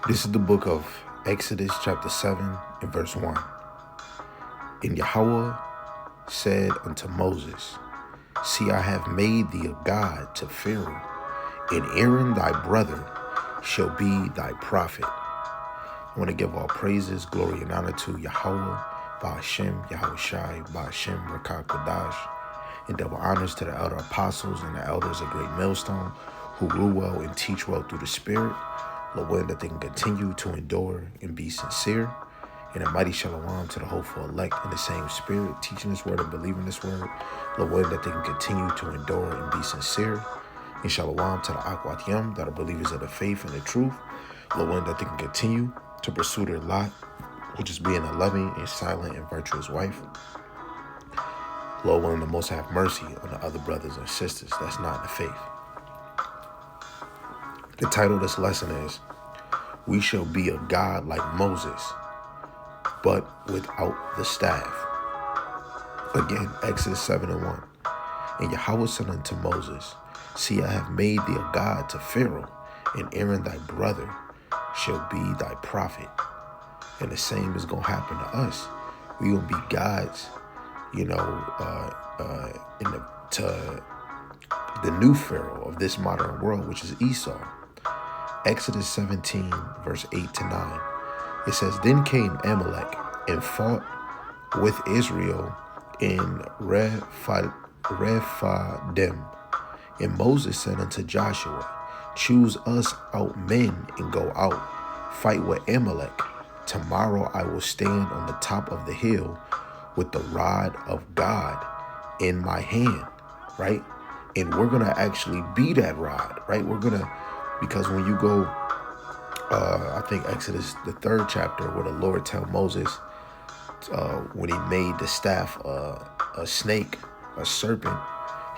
This is the book of Exodus chapter 7 and verse 1. And Yahweh said unto Moses, See, I have made thee a god to Pharaoh, and Aaron thy brother shall be thy prophet. I want to give all praises, glory, and honor to Yahweh, Ba'ashem, Yahweh Shai, Ba'ashem, Rakah Kodash, and double honors to the elder apostles and the elders of Great Millstone who rule well and teach well through the Spirit. Lord, willing that they can continue to endure and be sincere. And a mighty shalom to the hopeful elect in the same spirit, teaching this word and believing this word. Lord, willing that they can continue to endure and be sincere. And shalom to the Akwat Yam, that are believers of the faith and the truth. Lord, willing that they can continue to pursue their lot, which is being a loving and silent and virtuous wife. Lord, willing the Most have mercy on the other brothers and sisters that's not in the faith. The title of this lesson is, We Shall Be a God Like Moses, but Without the Staff. Again, Exodus 7 and 1. And Yahweh said unto Moses, See, I have made thee a God to Pharaoh, and Aaron thy brother shall be thy prophet. And the same is going to happen to us. We're going to be gods, to the new Pharaoh of this modern world, which is Esau. Exodus 17, verse 8 to 9. It says, Then came Amalek and fought with Israel in Rephidim. And Moses said unto Joshua, Choose us out men and go out, fight with Amalek. Tomorrow I will stand on the top of the hill with the rod of God in my hand, right? And we're going to actually be that rod, right? Because when you go, I think Exodus, the 3rd chapter, where the Lord tell Moses, when he made the staff a snake, a serpent,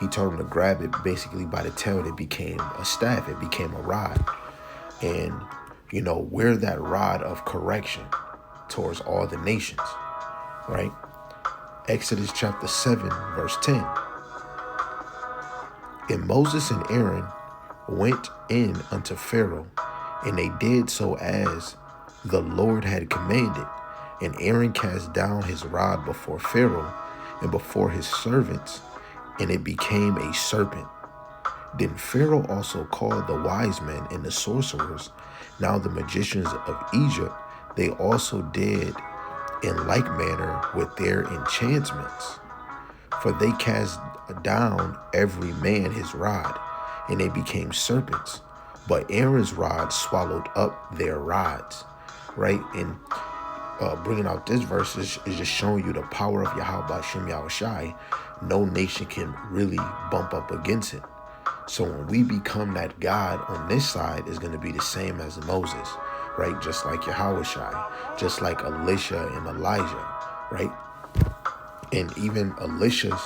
he told him to grab it basically by the tail. It became a staff. It became a rod. And, we're that rod of correction towards all the nations, right? Exodus chapter 7, verse 10. And Moses and Aaron went in unto Pharaoh, and they did so as the Lord had commanded. And Aaron cast down his rod before Pharaoh and before his servants, and it became a serpent. Then Pharaoh also called the wise men and the sorcerers, now the magicians of Egypt. They also did in like manner with their enchantments. For they cast down every man his rod, and they became serpents. But Aaron's rod swallowed up their rods, right? And bringing out this verse is just showing you the power of Yahweh Ba'ashem Yahweh Shai. No nation can really bump up against it. So when we become that God on this side, is going to be the same as Moses, right? Just like Yahweh Shai, just like Elisha and Elijah, right? And even Elisha's,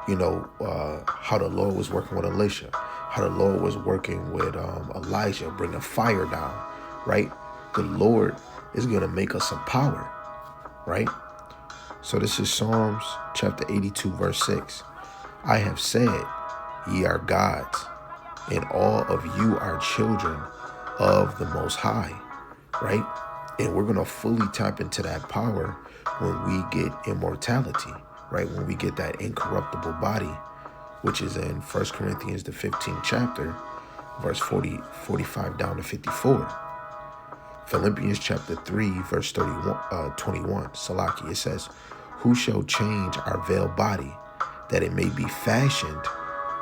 how the Lord was working with Elisha, how the Lord was working with Elijah, bringing fire down, right? The Lord is going to make us a power, right? So this is Psalms chapter 82, verse 6. I have said, ye are gods, and all of you are children of the Most High, right? And we're going to fully tap into that power when we get immortality, right? When we get that incorruptible body, which is in 1 Corinthians, the 15th chapter, verse 45 down to 54. Philippians chapter 3, verse 21, Salaki, it says, Who shall change our veiled body, that it may be fashioned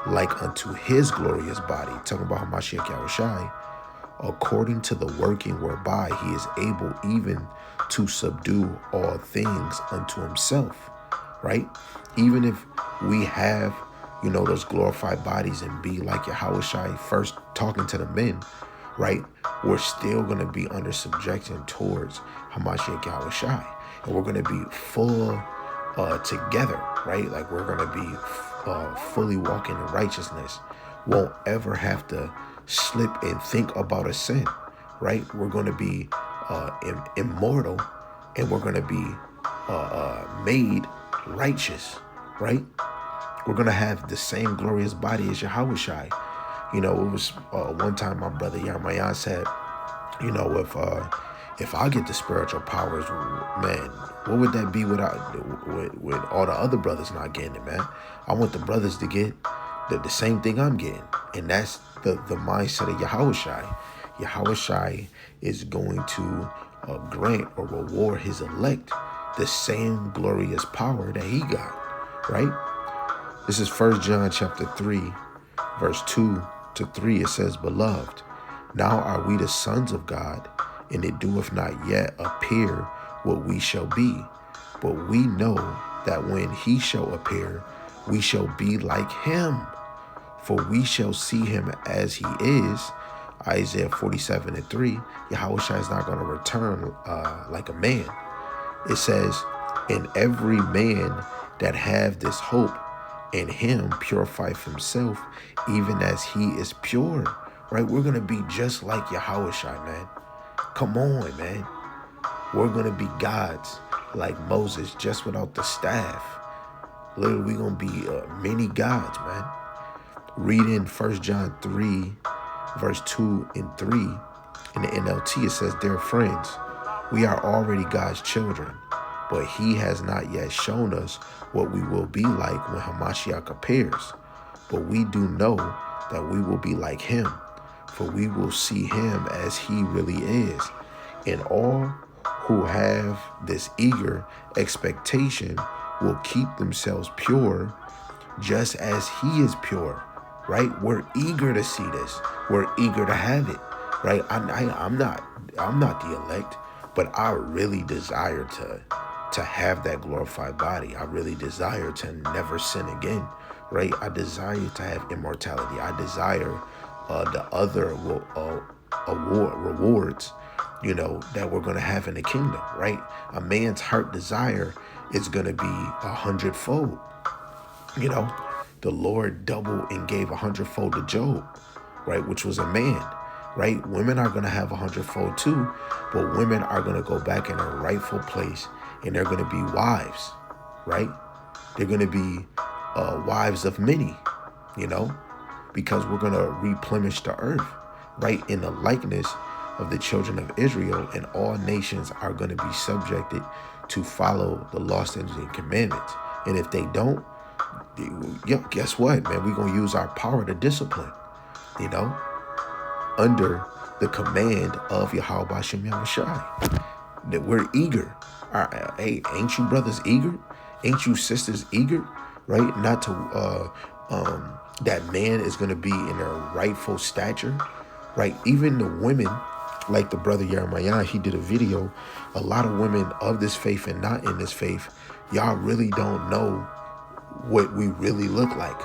like unto his glorious body, talking about Hamashiach Yahushai, according to the working whereby he is able even to subdue all things unto himself, right? Even if we have, those glorified bodies and be like Yahushai first talking to the men, right? We're still going to be under subjection towards Hamashiach Yahushai. And we're going to be full together, right? Like we're going to be fully walking in righteousness. Won't ever have to slip and think about a sin, right? We're going to be immortal, and we're going to be made righteous, right? We're going to have the same glorious body as Yahushai. It was one time my brother Yarmayan said, You know, if I get the spiritual powers, man, what would that be with all the other brothers not getting it, man? I want the brothers to get the same thing I'm getting. And that's the mindset of Yahushai. Yahushai is going to grant or reward his elect the same glorious power that he got, right? This is 1 John chapter 3, verse 2 to 3. It says, Beloved, now are we the sons of God, and it doeth not yet appear what we shall be. But we know that when he shall appear, we shall be like him, for we shall see him as he is. Isaiah 47:3. Yahushua is not going to return like a man. It says, and every man that have this hope in him purifieth himself, even as he is pure. Right? We're going to be just like Yahushua, man. Come on, man. We're going to be gods like Moses, just without the staff. Literally, we're going to be many gods, man. Reading 1 John 3, verse 2 and 3, in the NLT, it says, Dear friends, we are already God's children, but he has not yet shown us what we will be like when Hamashiach appears. But we do know that we will be like him, for we will see him as he really is. And all who have this eager expectation will keep themselves pure just as he is pure, right? We're eager to see this. We're eager to have it, right? I'm not the elect, but I really desire to have that glorified body. I really desire to never sin again, right? I desire to have immortality. I desire the other rewards, that we're going to have in the kingdom, right? A man's heart desire is going to be 100-fold. The Lord doubled and gave 100-fold to Job, right? Which was a man, right? Women are going to have 100-fold too, but women are going to go back in their rightful place, and they're going to be wives, right? They're going to be wives of many, because we're going to replenish the earth, right? In the likeness of the children of Israel, and all nations are going to be subjected to follow the law, statutes, and commandments. And if they don't, guess what, man? We're going to use our power to discipline, under the command of Yahweh Bashem Yahushai. That we're eager. Hey, ain't you brothers eager? Ain't you sisters eager? Right? Not to, that man is going to be in their rightful stature, right? Even the women, like the brother Jeremiah, he did a video. A lot of women of this faith and not in this faith, y'all really don't know what we really look like,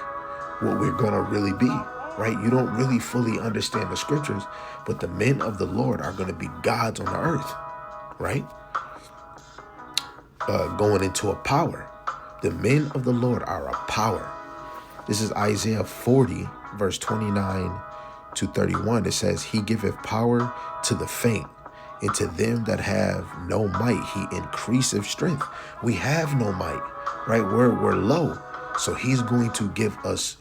what we're going to really be, right? You don't really fully understand the scriptures, but the men of the Lord are going to be gods on the earth, right? Going into a power. The men of the Lord are a power. This is Isaiah 40, verse 29 to 31. It says, He giveth power to the faint, and to them that have no might, he increaseth strength. We have no might, right? We're low. So he's going to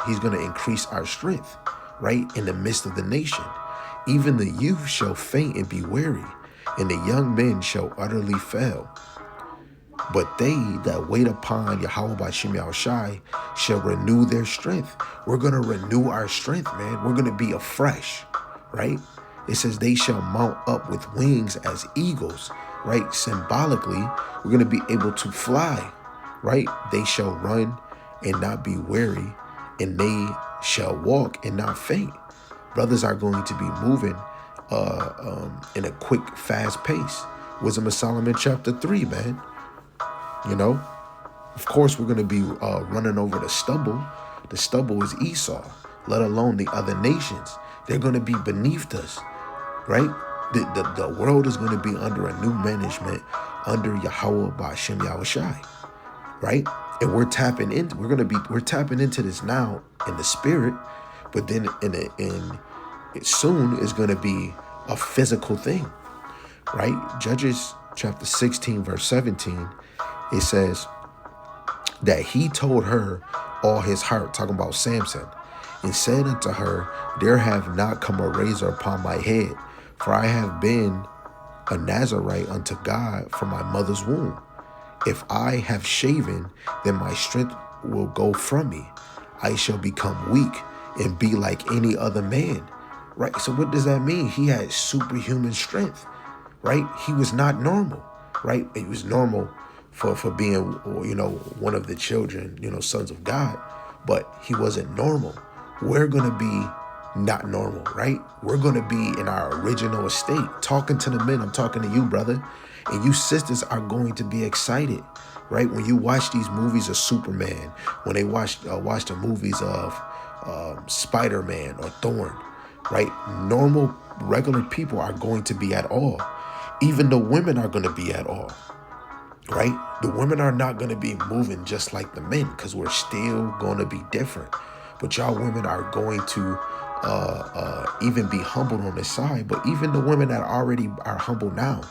he's going to increase our strength, right? In the midst of the nation. Even the youth shall faint and be weary, and the young men shall utterly fail. But they that wait upon Yahweh Bashem Yahushai shall renew their strength. We're going to renew our strength, man. We're going to be afresh, right? It says they shall mount up with wings as eagles, right? Symbolically, we're going to be able to fly, right? They shall run and not be weary, and they shall walk and not faint. Brothers are going to be moving in a quick, fast pace. Wisdom of Solomon chapter 3, man. Of course, we're going to be running over the stubble. The stubble is Esau, let alone the other nations. They're going to be beneath us, right? The world is going to be under a new management under Yahweh Bashem Yahushai, right? And we're tapping into this now in the spirit, but then it soon is going to be a physical thing, right? Judges chapter 16, verse 17. It says that he told her all his heart, talking about Samson, and said unto her, There have not come a razor upon my head, For I have been a Nazarite unto God from my mother's womb. If I have shaven, then my strength will go from me. I shall become weak and be like any other man. Right? So what does that mean? He had superhuman strength, right? He was not normal, right? He was normal for being, one of the children, sons of God, but he wasn't normal. We're going to be not normal, right? We're going to be in our original estate. Talking to the men, I'm talking to you, brother. And you sisters are going to be excited, right? When you watch these movies of Superman, when they watch the movies of Spider-Man or Thorn, right? Normal, regular people are going to be at awe. Even the women are going to be at awe, right? The women are not going to be moving just like the men because we're still going to be different. But y'all women are going to even be humbled on the side. But even the women that already are humble now,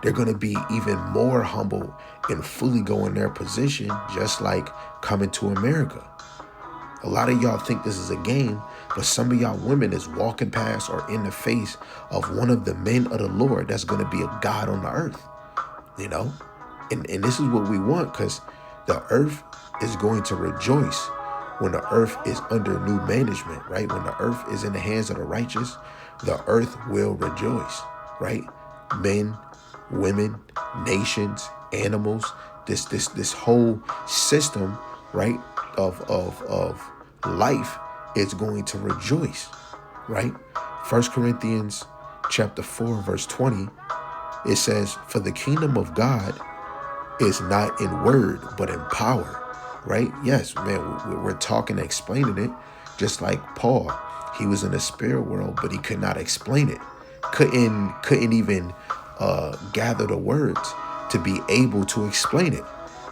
they're going to be even more humble and fully go in their position, just like Coming to America. A lot of y'all think this is a game, but some of y'all women is walking past or in the face of one of the men of the Lord that's going to be a God on the earth, And this is what we want, because the earth is going to rejoice when the earth is under new management, right? When the earth is in the hands of the righteous, the earth will rejoice, right? Men, women, nations, animals, this whole system, right, of life is going to rejoice, right? 1 Corinthians chapter 4, verse 20, it says, for the kingdom of God is not in word, but in power, right? Yes, man, we're talking, explaining it, just like Paul. He was in the spirit world, but he could not explain it. Couldn't even gather the words to be able to explain it.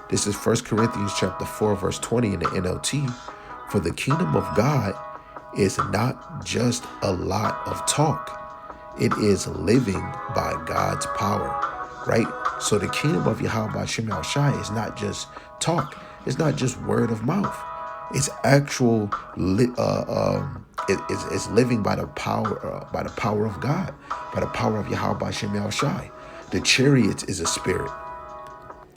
This is 1 Corinthians chapter 4, verse 20 in the NLT. For the kingdom of God is not just a lot of talk. It is living by God's power, right? So the kingdom of Yahweh Shem Shai is not just talk. It's not just word of mouth. It's actual. It's living by the power of God, by the power of Yahweh Shem Shai. The chariots is a spirit,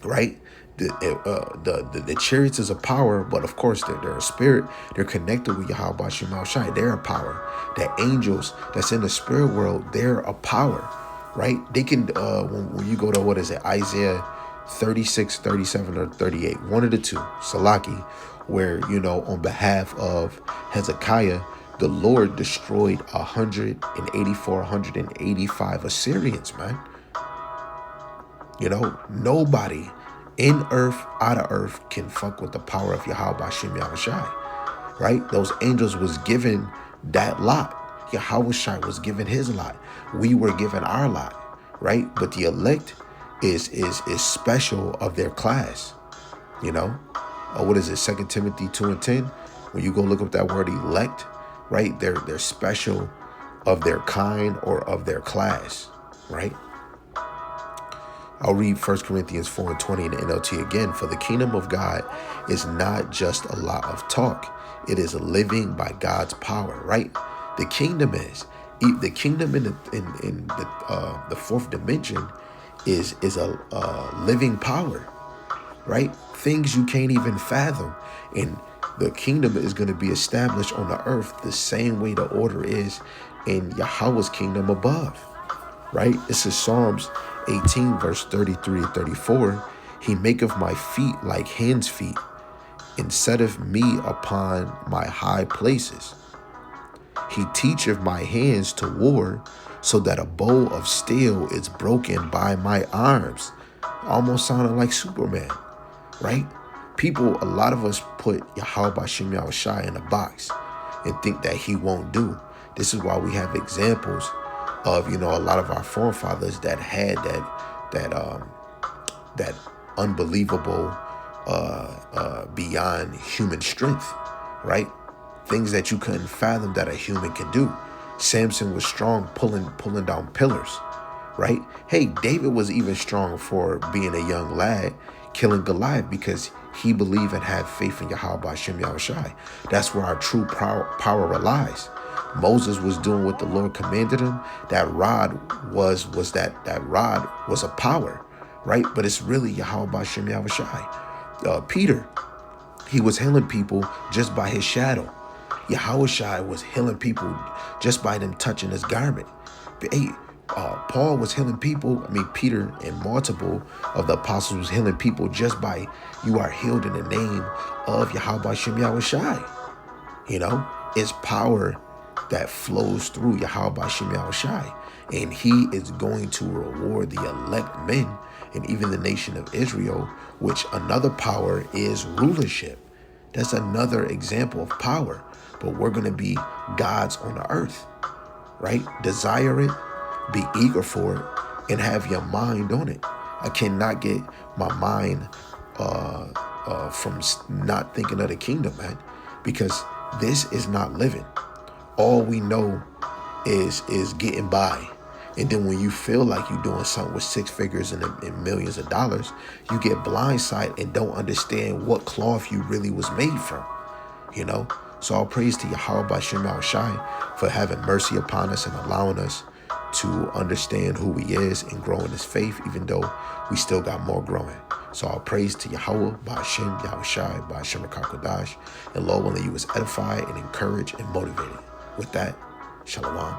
right? The chariots is a power, but of course they're a spirit. They're connected with Yahweh Shem Shai. They're a power. The angels that's in the spirit world, they're a power, right? They can when you go to Isaiah 36, 37, or 38, one of the two, Salaki, where on behalf of Hezekiah, the Lord destroyed 185 Assyrians, man. Nobody in earth, out of earth, can fuck with the power of Yahweh Shem Yahushai, right? Those angels was given that lot. Yahushai was given his lot. We were given our lot, right? But the elect is special of their class, what is it? 2 Timothy 2:10. When you go look up that word elect, right? They're special of their kind or of their class, right? I'll read 1 Corinthians 4:20 in the NLT again. For the kingdom of God is not just a lot of talk. It is living by God's power, right? The kingdom in the fourth dimension is a living power, right? Things you can't even fathom. And the kingdom is going to be established on the earth the same way the order is in Yahweh's kingdom above, right? This is Psalms 18, verse 33 and 34. He maketh my feet like hen's feet, and setteth me upon my high places. He teacheth my hands to war, so that a bow of steel is broken by my arms. Almost sounding like Superman, right? A lot of us put Yahweh Shem Yahushai in a box and think that he won't do. This is why we have examples of, a lot of our forefathers that had that unbelievable, beyond human strength, right? Things that you couldn't fathom that a human can do. Samson was strong, pulling down pillars, right? Hey, David was even strong for being a young lad, killing Goliath, because he believed and had faith in Yahweh Shem Yahushai. That's where our true power relies. Moses was doing what the Lord commanded him, that rod was that rod was a power, right? But it's really Yahweh Ba'Shem Yahushai. Peter, he was healing people just by his shadow. Yahushai was healing people just by them touching his garment. Hey, Paul was healing people. I mean, Peter and multiple of the apostles was healing people just by, you are healed in the name of Yahweh Ba'Shem Yahushai. You know, it's power that flows through Yahweh Ba'Shem Yahushai. And he is going to reward the elect men and even the nation of Israel, which another power is rulership. That's another example of power. But we're going to be gods on the earth, right? Desire it, be eager for it, and have your mind on it. I cannot get my mind from not thinking of the kingdom, man, because this is not living. All we know is getting by. And then when you feel like you're doing something with six figures and millions of dollars, you get blindsided and don't understand what cloth you really was made from, you know? So all praise to Yahweh Ba'Shem Yahushai for having mercy upon us and allowing us to understand who he is and grow in his faith, even though we still got more growing. So all praise to Yahweh Ba'Shem Yahushai Ba'Shem HaKadosh, and Lord, willing you was edified and encouraged and motivated. With that, shalom,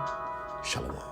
shalom.